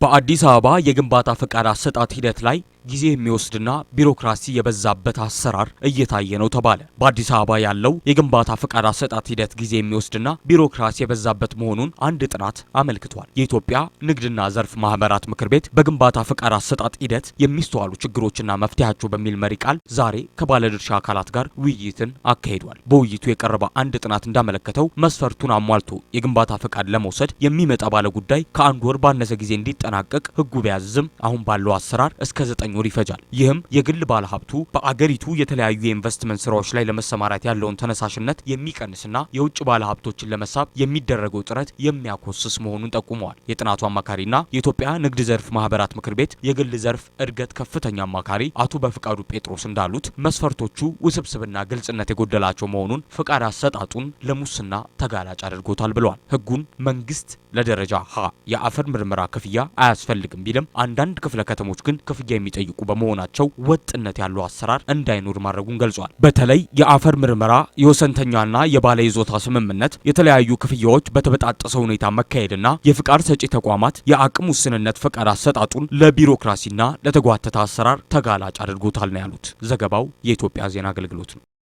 በአዲስ አበባ የግንባታ ፈቃድ አሰጣጥ ሂደት ላይ ጊዜ የሚወስድና ቢሮክራሲ የበዛበት አሰራር እየታየ ነው ተባለ። በአዲስ አበባ ያለው የግንባታ ፈቃድ አሰጣጥ ሂደት ጊዜ የሚወስድና ቢሮክራሲ የበዛበት መሆኑን አንድ ጥናት አመልክቷል። የኢትዮጵያ ንግድና ዘርፍ ማህበራት ምክር ቤት በግንባታ ፈቃድ አሰጣጥ ሂደት የሚስተዋሉ ችግሮችና መፍትሄያቸው በሚል መሪ ቃል ዛሬ ከባለድርሻ አካላት ጋር ውይይትን አካሂዷል። በውይይቱ የቀረበ አንድ ጥናት እንዳመለከተው መስፈርቱን አሟልቶ የግንባታ ፈቃድ ለመውሰድ የሚመጣ ባለጉዳይ ከአንድ ወር ባነሰ ጊዜ እንዲጠናቀቅ ህጉ ቢያዝም አሁን ባለው አሰራር እስከ 9 ወር ይፈጃል። ይህም የግል ባለሀብቱ በአገሪቱ የተለያዩ የኢንቨስትመንት ስራዎች ላይ ለመሰማራት ያለውን ተነሳሽነት የሚቀንስና የውጭ ባለሀብቶችን ለመሳብ የሚደረገው ጥረት የሚያኮስስ መሆኑን ጠቁመዋል። የጥናቱ አማካሪና የኢትዮጵያ ንግድ ዘርፍ ማህበራት ምክር ቤት የግል ዘርፍ እድገት ከፍተኛ አማካሪ አቶ በፍቃዱ ጴጥሮስ እንዳሉት መስፈርቶቹ ውስብስብና ግልጽነት የጎደላቸው መሆኑን ፈቃድ አሰጣጡን ለሙስና ተጋላጭ አድርጎታል ብለዋል። ህጉን መንግስት ለደረጃ ሀ የአፈር ምርመራ ክፍያ አያስፈልግም ቢልም አንዳንድ ክፍለ ከተሞች ግን ክፍያ የሚጠይቁ በመሆናቸው ወጥነት ያለው አሰራር እንዳይኖር ማድረጉን ገልጿል። በተለይ የአፈር ምርመራ፣ የወሰንተኛና የባለ ይዞታ ስምምነት፣ የተለያዩ ክፍያዎች በተበጣጠሰ ሁኔታ መካሄድና የፍቃድ ሰጪ ተቋማት የአቅም ውስንነት ፈቃድ አሰጣጡን ለቢሮክራሲና ለተጓተተ አሰራር ተጋላጭ አድርጎታል ነው ያሉት። ዘገባው የኢትዮጵያ ዜና አገልግሎት ነው።